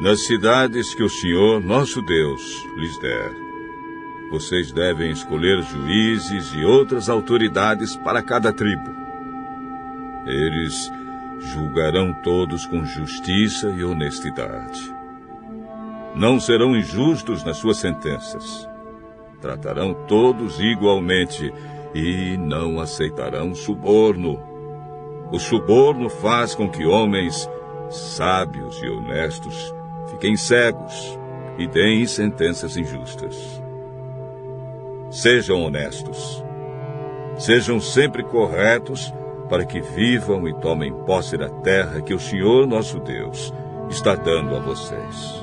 nas cidades que o Senhor, nosso Deus, lhes der. Vocês devem escolher juízes e outras autoridades para cada tribo. Eles julgarão todos com justiça e honestidade. Não serão injustos nas suas sentenças. Tratarão todos igualmente e não aceitarão suborno. O suborno faz com que homens sábios e honestos fiquem cegos e deem sentenças injustas. Sejam honestos. Sejam sempre corretos para que vivam e tomem posse da terra que o Senhor nosso Deus está dando a vocês.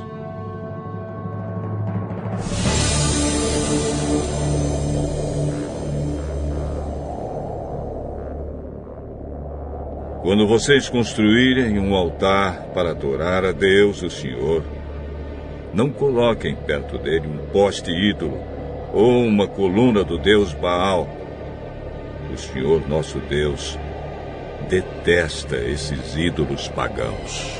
Quando vocês construírem um altar para adorar a Deus, o Senhor, não coloquem perto dele um poste ídolo ou uma coluna do deus Baal. O Senhor nosso Deus detesta esses ídolos pagãos.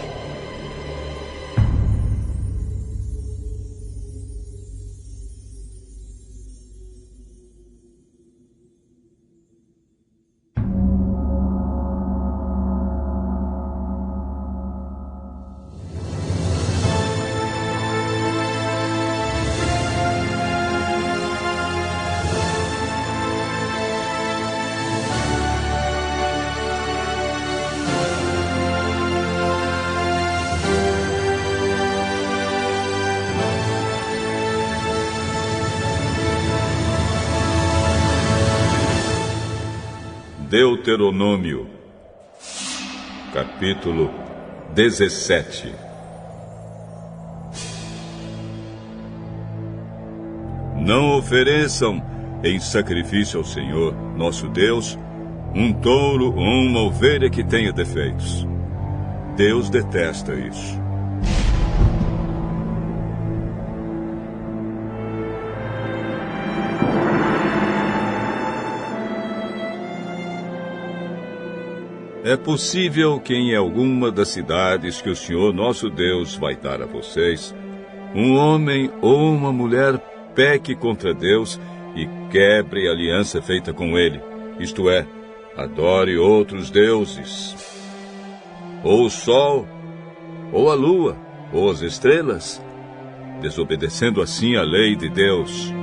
Deuteronômio, capítulo 17. Não ofereçam em sacrifício ao Senhor, nosso Deus, um touro ou uma ovelha que tenha defeitos. Deus detesta isso. É possível que em alguma das cidades que o Senhor nosso Deus vai dar a vocês, um homem ou uma mulher peque contra Deus e quebre a aliança feita com ele, isto é, adore outros deuses, ou o sol, ou a lua, ou as estrelas, desobedecendo assim a lei de Deus.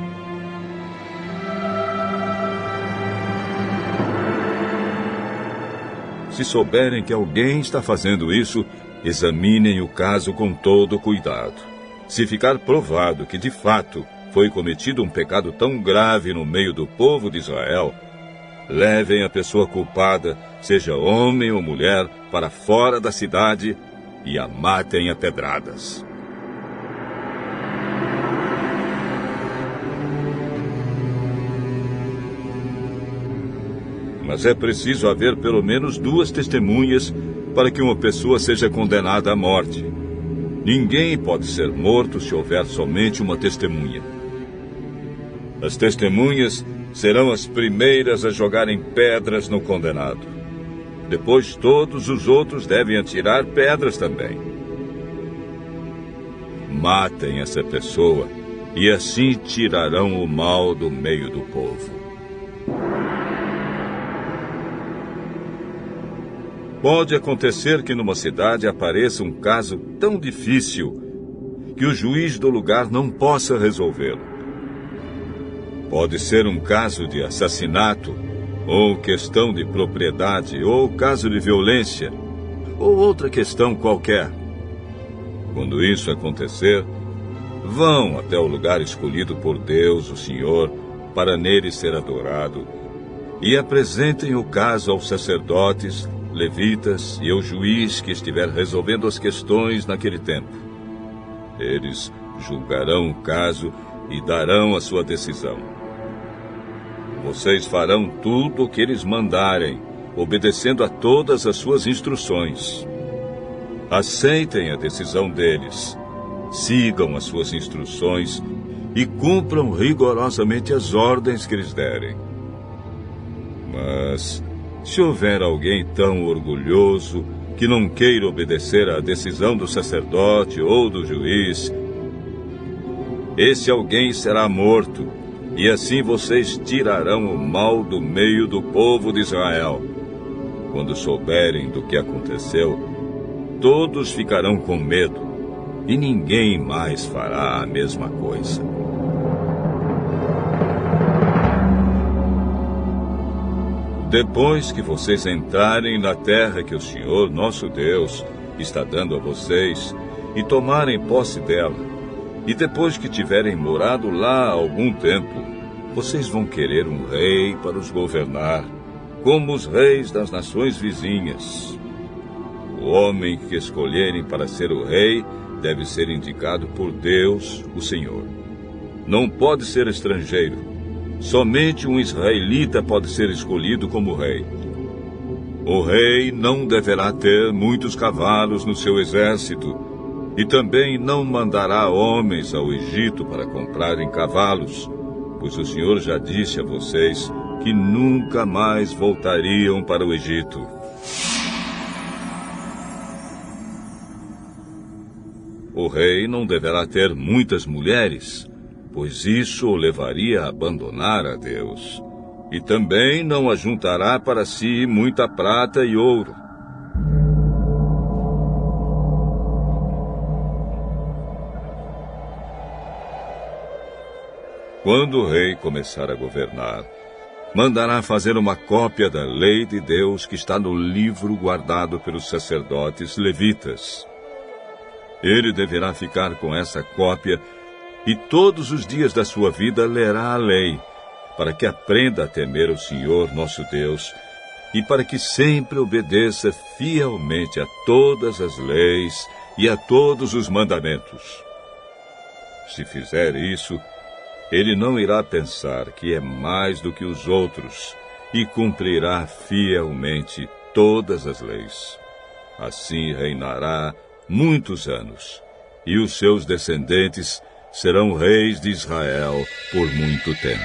Se souberem que alguém está fazendo isso, examinem o caso com todo cuidado. Se ficar provado que, de fato, foi cometido um pecado tão grave no meio do povo de Israel, levem a pessoa culpada, seja homem ou mulher, para fora da cidade e a matem a pedradas. Mas é preciso haver pelo menos 2 testemunhas para que uma pessoa seja condenada à morte. Ninguém pode ser morto se houver somente uma testemunha. As testemunhas serão as primeiras a jogarem pedras no condenado. Depois todos os outros devem atirar pedras também. Matem essa pessoa e assim tirarão o mal do meio do povo. Pode acontecer que numa cidade apareça um caso tão difícil que o juiz do lugar não possa resolvê-lo. Pode ser um caso de assassinato, ou questão de propriedade, ou caso de violência, ou outra questão qualquer. Quando isso acontecer, vão até o lugar escolhido por Deus, o Senhor, para nele ser adorado, e apresentem o caso aos sacerdotes, levitas e ao juiz que estiver resolvendo as questões naquele tempo. Eles julgarão o caso e darão a sua decisão. Vocês farão tudo o que eles mandarem, obedecendo a todas as suas instruções. Aceitem a decisão deles, sigam as suas instruções e cumpram rigorosamente as ordens que eles derem. Mas Se houver alguém tão orgulhoso que não queira obedecer à decisão do sacerdote ou do juiz, esse alguém será morto, e assim vocês tirarão o mal do meio do povo de Israel. Quando souberem do que aconteceu, todos ficarão com medo, e ninguém mais fará a mesma coisa. Depois que vocês entrarem na terra que o Senhor, nosso Deus, está dando a vocês, e tomarem posse dela, e depois que tiverem morado lá algum tempo, vocês vão querer um rei para os governar, como os reis das nações vizinhas. O homem que escolherem para ser o rei deve ser indicado por Deus, o Senhor. Não pode ser estrangeiro. Somente um israelita pode ser escolhido como rei. O rei não deverá ter muitos cavalos no seu exército, e também não mandará homens ao Egito para comprarem cavalos, pois o Senhor já disse a vocês que nunca mais voltariam para o Egito. O rei não deverá ter muitas mulheres, pois isso o levaria a abandonar a Deus. E também não ajuntará para si muita prata e ouro. Quando o rei começar a governar, mandará fazer uma cópia da lei de Deus que está no livro guardado pelos sacerdotes levitas. Ele deverá ficar com essa cópia e todos os dias da sua vida lerá a lei, para que aprenda a temer o Senhor nosso Deus e para que sempre obedeça fielmente a todas as leis e a todos os mandamentos. Se fizer isso, ele não irá pensar que é mais do que os outros e cumprirá fielmente todas as leis. Assim reinará muitos anos, e os seus descendentes serão reis de Israel por muito tempo.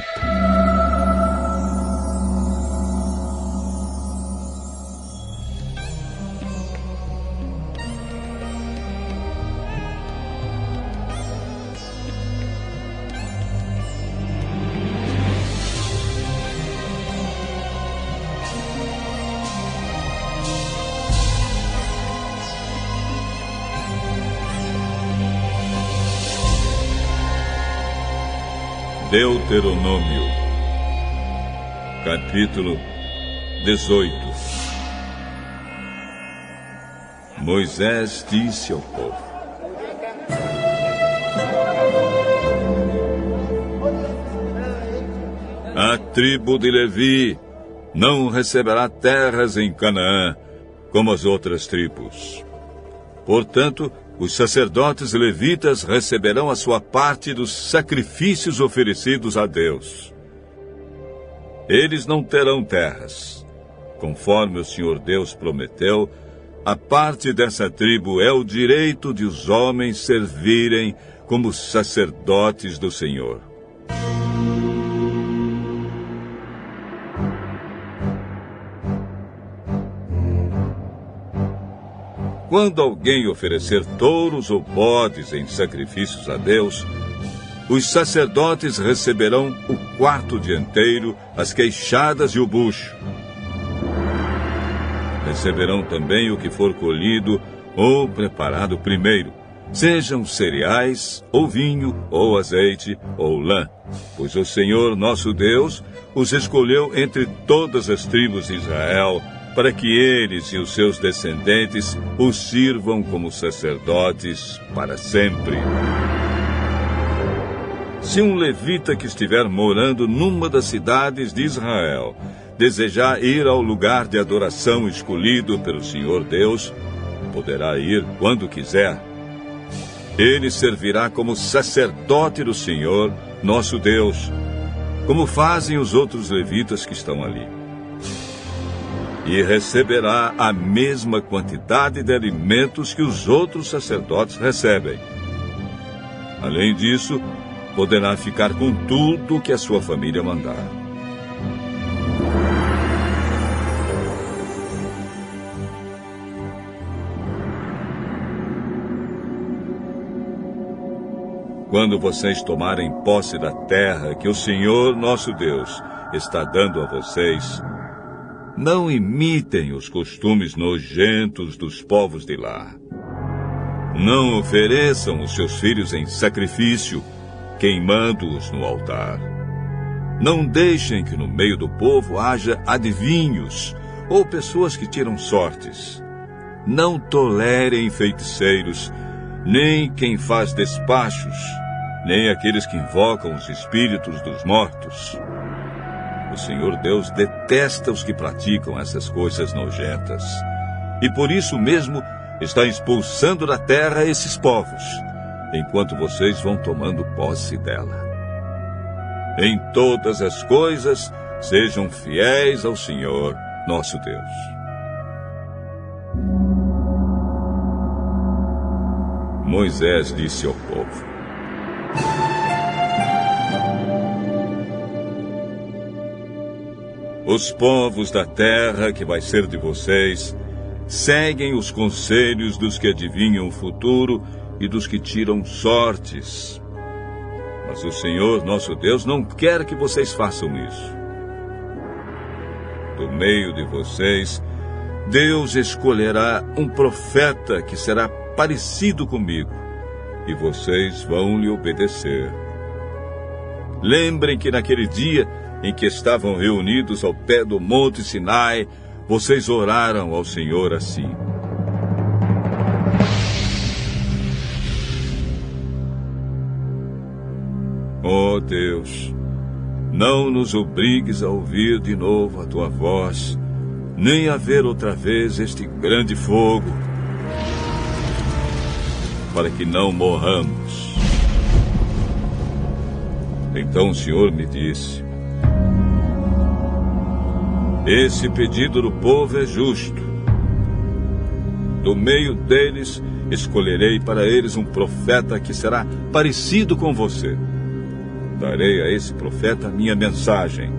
Deuteronômio, capítulo 18. Moisés disse ao povo: a tribo de Levi não receberá terras em Canaã, como as outras tribos. Portanto, os sacerdotes levitas receberão a sua parte dos sacrifícios oferecidos a Deus. Eles não terão terras. Conforme o Senhor Deus prometeu, a parte dessa tribo é o direito de os homens servirem como sacerdotes do Senhor. Quando alguém oferecer touros ou bodes em sacrifícios a Deus, os sacerdotes receberão o quarto dianteiro, as queixadas e o bucho. Receberão também o que for colhido ou preparado primeiro, sejam cereais, ou vinho, ou azeite, ou lã, pois o Senhor nosso Deus os escolheu entre todas as tribos de Israel, para que eles e os seus descendentes os sirvam como sacerdotes para sempre. Se um levita que estiver morando numa das cidades de Israel desejar ir ao lugar de adoração escolhido pelo Senhor Deus, poderá ir quando quiser. Ele servirá como sacerdote do Senhor, nosso Deus, como fazem os outros levitas que estão ali. E receberá a mesma quantidade de alimentos que os outros sacerdotes recebem. Além disso, poderá ficar com tudo que a sua família mandar. quando vocês tomarem posse da terra que o Senhor nosso Deus está dando a vocês, não imitem os costumes nojentos dos povos de lá. Não ofereçam os seus filhos em sacrifício, queimando-os no altar. Não deixem que no meio do povo haja adivinhos ou pessoas que tiram sortes. Não tolerem feiticeiros, nem quem faz despachos, nem aqueles que invocam os espíritos dos mortos. O Senhor Deus detesta os que praticam essas coisas nojentas. E por isso mesmo está expulsando da terra esses povos, enquanto vocês vão tomando posse dela. Em todas as coisas, sejam fiéis ao Senhor, nosso Deus. Moisés disse ao povo: os povos da terra que vai ser de vocês seguem os conselhos dos que adivinham o futuro e dos que tiram sortes. Mas o Senhor, nosso Deus, não quer que vocês façam isso. Do meio de vocês, Deus escolherá um profeta que será parecido comigo, e vocês vão lhe obedecer. Lembrem que naquele dia em que estavam reunidos ao pé do Monte Sinai, vocês oraram ao Senhor assim: ó Deus, não nos obrigues a ouvir de novo a tua voz, nem a ver outra vez este grande fogo, para que não morramos. Então o Senhor me disse: esse pedido do povo é justo. Do meio deles, escolherei para eles um profeta que será parecido com você. Darei a esse profeta a minha mensagem,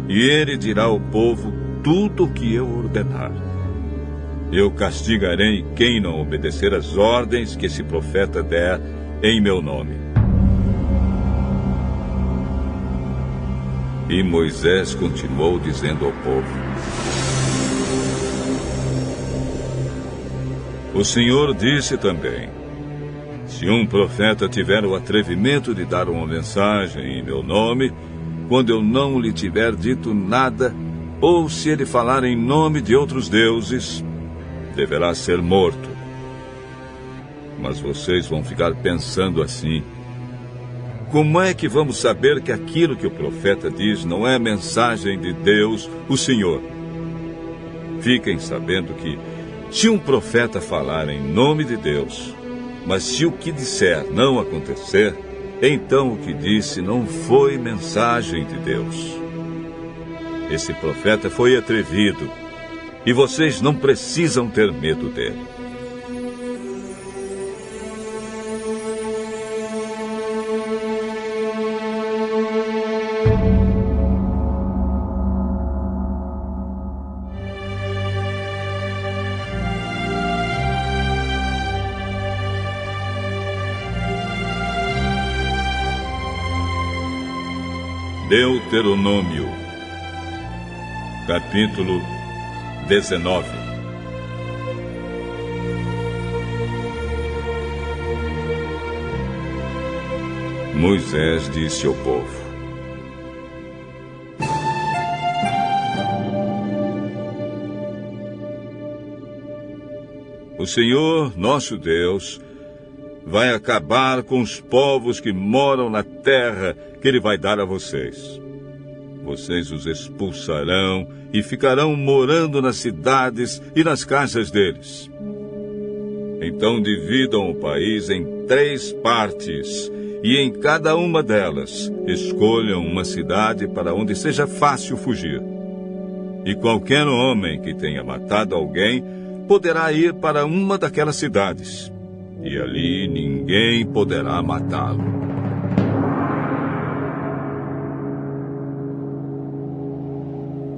e ele dirá ao povo tudo o que eu ordenar. Eu castigarei quem não obedecer às ordens que esse profeta der em meu nome. E Moisés continuou dizendo ao povo: o Senhor disse também: se um profeta tiver o atrevimento de dar uma mensagem em meu nome, quando eu não lhe tiver dito nada, ou se ele falar em nome de outros deuses, deverá ser morto. Mas vocês vão ficar pensando assim: como é que vamos saber que aquilo que o profeta diz não é mensagem de Deus, o Senhor? Fiquem sabendo que, se um profeta falar em nome de Deus, mas se o que disser não acontecer, então o que disse não foi mensagem de Deus. Esse profeta foi atrevido, e vocês não precisam ter medo dele. Deuteronômio, capítulo 19. Moisés disse ao povo: o Senhor, nosso Deus, vai acabar com os povos que moram na terra que Ele vai dar a vocês. Vocês os expulsarão e ficarão morando nas cidades e nas casas deles. Então dividam o país em 3 partes, e em cada uma delas escolham uma cidade para onde seja fácil fugir. E qualquer homem que tenha matado alguém poderá ir para uma daquelas cidades, e ali ninguém poderá matá-lo.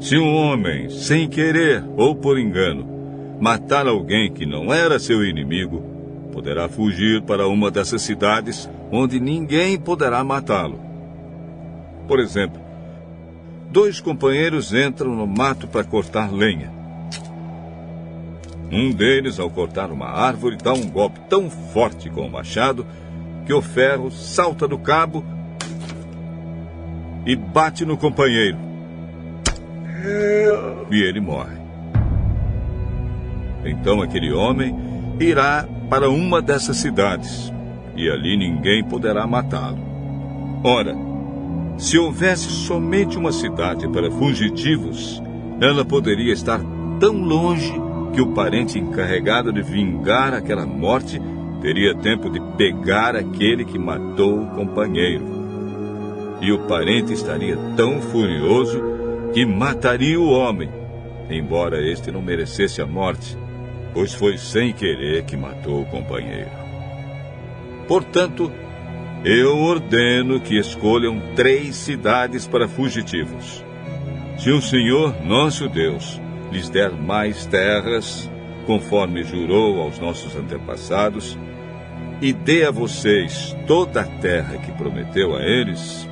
Se um homem, sem querer ou por engano, matar alguém que não era seu inimigo, poderá fugir para uma dessas cidades onde ninguém poderá matá-lo. Por exemplo, 2 companheiros entram no mato para cortar lenha. Um deles, ao cortar uma árvore, dá um golpe tão forte com o machado que o ferro salta do cabo e bate no companheiro. E ele morre. Então aquele homem irá para uma dessas cidades, e ali ninguém poderá matá-lo. Ora, se houvesse somente uma cidade para fugitivos, ela poderia estar tão longe que o parente encarregado de vingar aquela morte teria tempo de pegar aquele que matou o companheiro. E o parente estaria tão furioso que mataria o homem, embora este não merecesse a morte, pois foi sem querer que matou o companheiro. Portanto, eu ordeno que escolham 3 cidades para fugitivos. Se o Senhor, nosso Deus, lhes der mais terras, conforme jurou aos nossos antepassados, e dê a vocês toda a terra que prometeu a eles,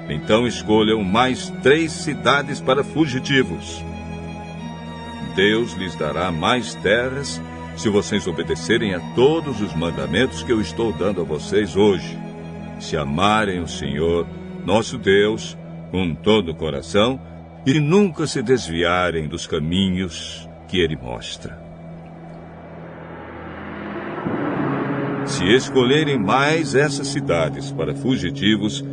então escolham mais 3 cidades para fugitivos. Deus lhes dará mais terras se vocês obedecerem a todos os mandamentos que eu estou dando a vocês hoje, se amarem o Senhor, nosso Deus, com todo o coração e nunca se desviarem dos caminhos que Ele mostra. Se escolherem mais essas cidades para fugitivos,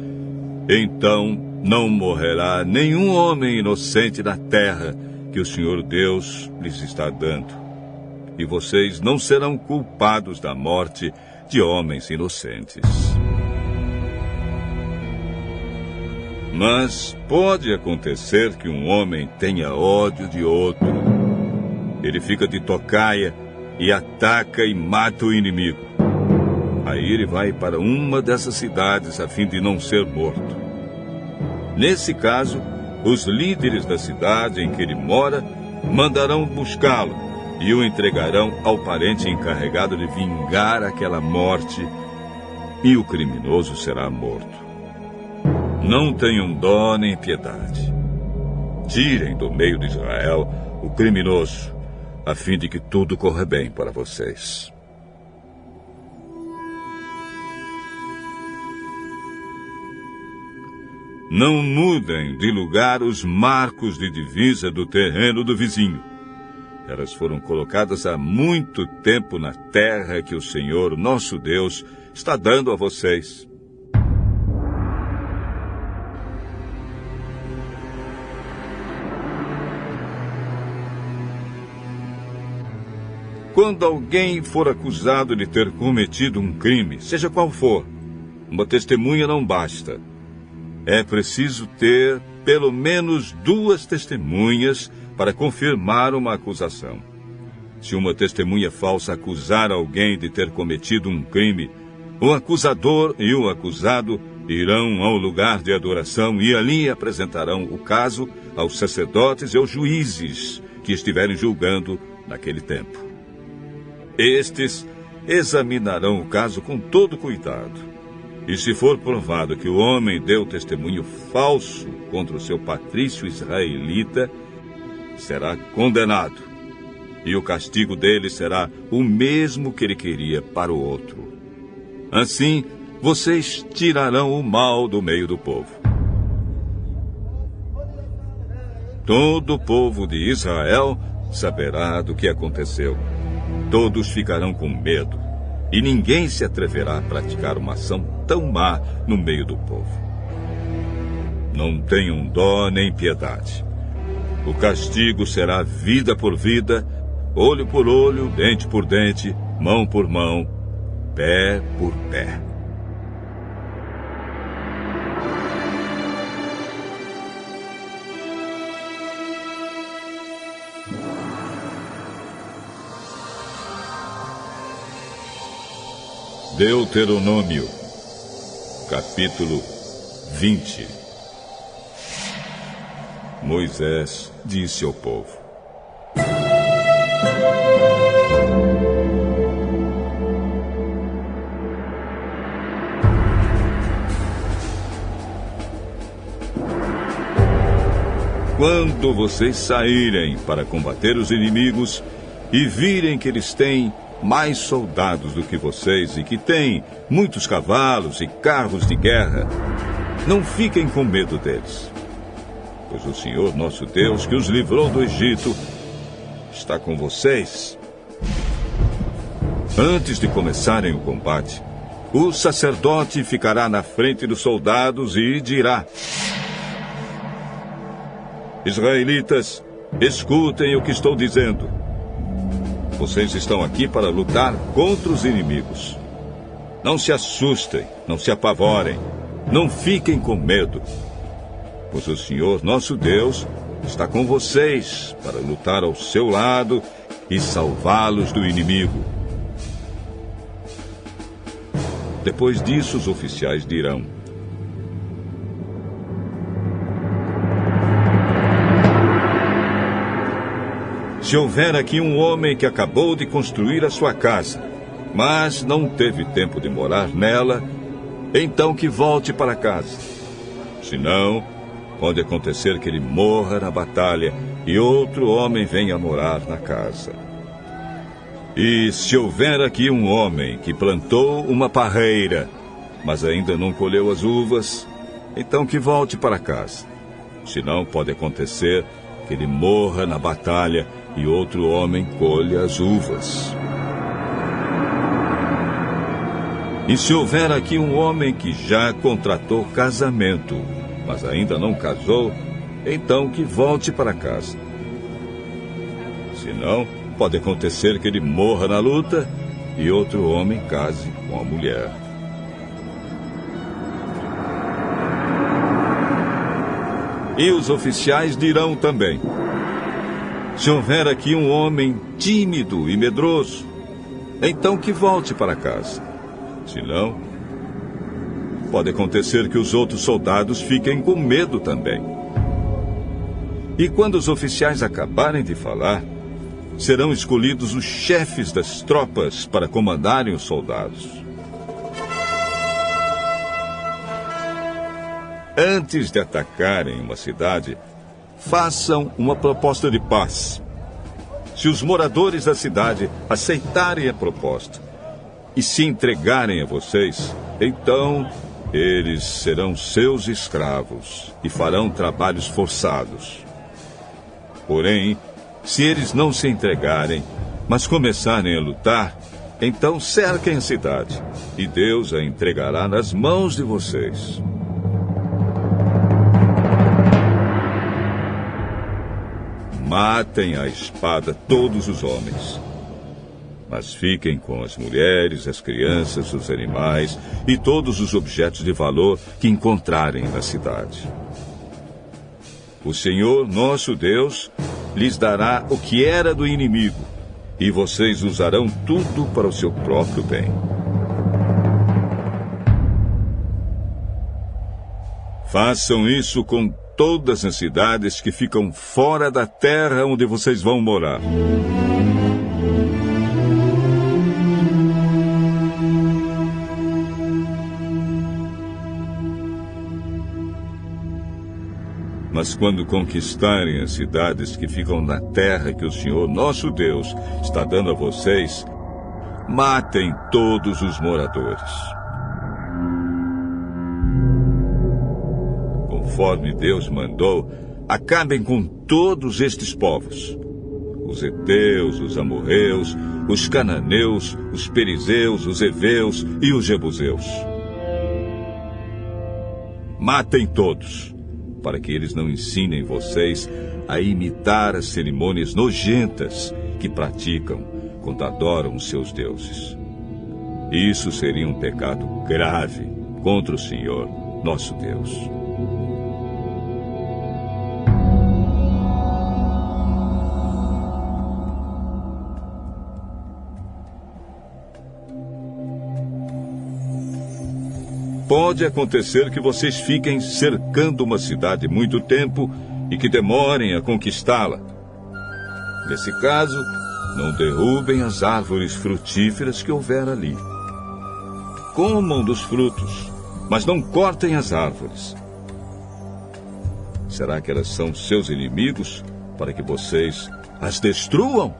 então não morrerá nenhum homem inocente na terra que o Senhor Deus lhes está dando, e vocês não serão culpados da morte de homens inocentes. Mas pode acontecer que um homem tenha ódio de outro. Ele fica de tocaia e ataca e mata o inimigo. Aí ele vai para uma dessas cidades a fim de não ser morto. Nesse caso, os líderes da cidade em que ele mora mandarão buscá-lo e o entregarão ao parente encarregado de vingar aquela morte, e o criminoso será morto. Não tenham dó nem piedade. Tirem do meio de Israel o criminoso, a fim de que tudo corra bem para vocês. Não mudem de lugar os marcos de divisa do terreno do vizinho. Elas foram colocadas há muito tempo na terra que o Senhor, nosso Deus, está dando a vocês. Quando alguém for acusado de ter cometido um crime, seja qual for, uma testemunha não basta. É preciso ter pelo menos 2 testemunhas para confirmar uma acusação. Se uma testemunha falsa acusar alguém de ter cometido um crime, o acusador e o acusado irão ao lugar de adoração e ali apresentarão o caso aos sacerdotes e aos juízes que estiverem julgando naquele tempo. Estes examinarão o caso com todo cuidado. E se for provado que o homem deu testemunho falso contra o seu patrício israelita, será condenado. E o castigo dele será o mesmo que ele queria para o outro. Assim, vocês tirarão o mal do meio do povo. Todo o povo de Israel saberá do que aconteceu. Todos ficarão com medo, e ninguém se atreverá a praticar uma ação tão má no meio do povo. Não tenham dó nem piedade. O castigo será vida por vida, olho por olho, dente por dente, mão por mão, pé por pé. Deuteronômio, capítulo 20. Moisés disse ao povo: Quando vocês saírem para combater os inimigos e virem que eles têm mais soldados do que vocês e que têm muitos cavalos e carros de guerra, não fiquem com medo deles, pois o Senhor nosso Deus, que os livrou do Egito, está com vocês. Antes de começarem o combate, o sacerdote ficará na frente dos soldados e dirá: Israelitas, escutem o que estou dizendo. Vocês estão aqui para lutar contra os inimigos. Não se assustem, não se apavorem, não fiquem com medo, pois o Senhor nosso Deus está com vocês para lutar ao seu lado e salvá-los do inimigo. Depois disso, os oficiais dirão: se houver aqui um homem que acabou de construir a sua casa, mas não teve tempo de morar nela, então que volte para casa. Senão, pode acontecer que ele morra na batalha e outro homem venha morar na casa. E se houver aqui um homem que plantou uma parreira, mas ainda não colheu as uvas, então que volte para casa. Senão, pode acontecer que ele morra na batalha e outro homem colha as uvas. E se houver aqui um homem que já contratou casamento, mas ainda não casou, então que volte para casa. Senão, pode acontecer que ele morra na luta e outro homem case com a mulher. E os oficiais dirão também: se houver aqui um homem tímido e medroso, então que volte para casa. Senão, pode acontecer que os outros soldados fiquem com medo também. E quando os oficiais acabarem de falar, serão escolhidos os chefes das tropas para comandarem os soldados. Antes de atacarem uma cidade, façam uma proposta de paz. Se os moradores da cidade aceitarem a proposta e se entregarem a vocês, então eles serão seus escravos e farão trabalhos forçados. Porém, se eles não se entregarem, mas começarem a lutar, então cerquem a cidade e Deus a entregará nas mãos de vocês. Matem à espada todos os homens, mas fiquem com as mulheres, as crianças, os animais e todos os objetos de valor que encontrarem na cidade. O Senhor, nosso Deus, lhes dará o que era do inimigo, e vocês usarão tudo para o seu próprio bem. Façam isso com todas as cidades que ficam fora da terra onde vocês vão morar. Mas quando conquistarem as cidades que ficam na terra que o Senhor nosso Deus está dando a vocês, matem todos os moradores. Conforme Deus mandou, acabem com todos estes povos: os heteus, os amorreus, os cananeus, os perizeus, os heveus e os jebuseus. Matem todos, para que eles não ensinem vocês a imitar as cerimônias nojentas que praticam quando adoram os seus deuses. Isso seria um pecado grave contra o Senhor, nosso Deus. Pode acontecer que vocês fiquem cercando uma cidade muito tempo e que demorem a conquistá-la. Nesse caso, não derrubem as árvores frutíferas que houver ali. Comam dos frutos, mas não cortem as árvores. Será que elas são seus inimigos para que vocês as destruam?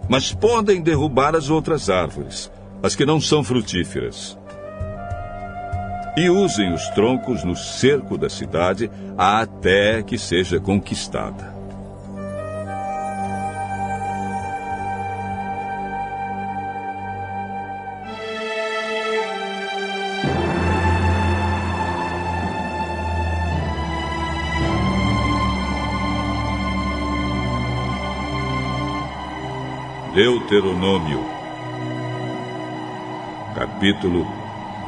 Mas podem derrubar as outras árvores, as que não são frutíferas. E usem os troncos no cerco da cidade até que seja conquistada. Deuteronômio, capítulo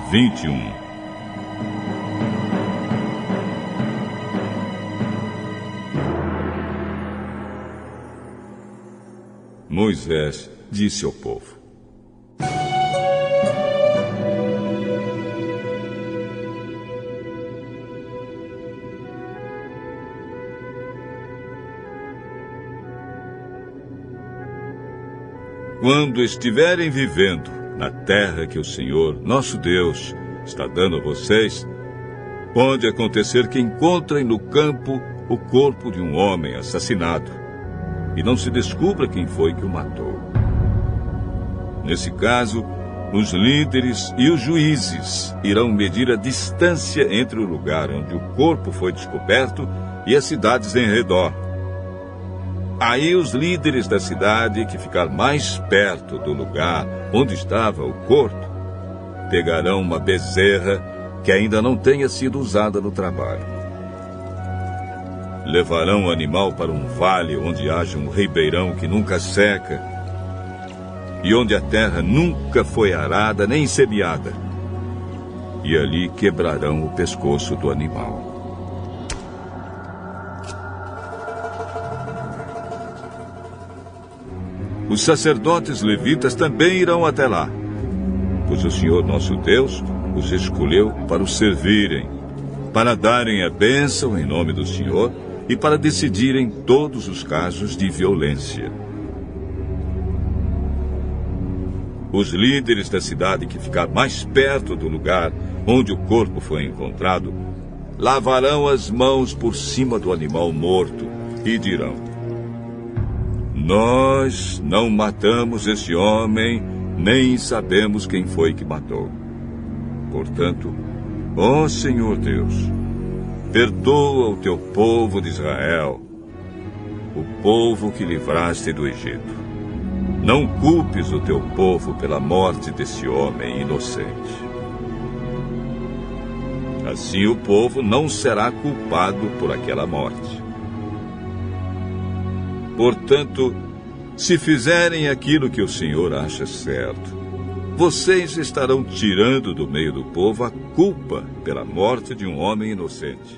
21. Moisés disse ao povo: quando estiverem vivendo na terra que o Senhor, nosso Deus, está dando a vocês, pode acontecer que encontrem no campo o corpo de um homem assassinado e não se descubra quem foi que o matou. Nesse caso, os líderes e os juízes irão medir a distância entre o lugar onde o corpo foi descoberto e as cidades em redor. Aí os líderes da cidade que ficar mais perto do lugar onde estava o corpo pegarão uma bezerra que ainda não tenha sido usada no trabalho. Levarão o animal para um vale onde haja um ribeirão que nunca seca e onde a terra nunca foi arada nem semeada. E ali quebrarão o pescoço do animal. Os sacerdotes levitas também irão até lá, pois o Senhor nosso Deus os escolheu para o servirem, para darem a bênção em nome do Senhor e para decidirem todos os casos de violência. Os líderes da cidade que ficar mais perto do lugar onde o corpo foi encontrado lavarão as mãos por cima do animal morto e dirão: nós não matamos esse homem, nem sabemos quem foi que matou. Portanto, ó Senhor Deus, perdoa o teu povo de Israel, o povo que livraste do Egito. Não culpes o teu povo pela morte desse homem inocente. Assim o povo não será culpado por aquela morte. Portanto, se fizerem aquilo que o Senhor acha certo, vocês estarão tirando do meio do povo a culpa pela morte de um homem inocente.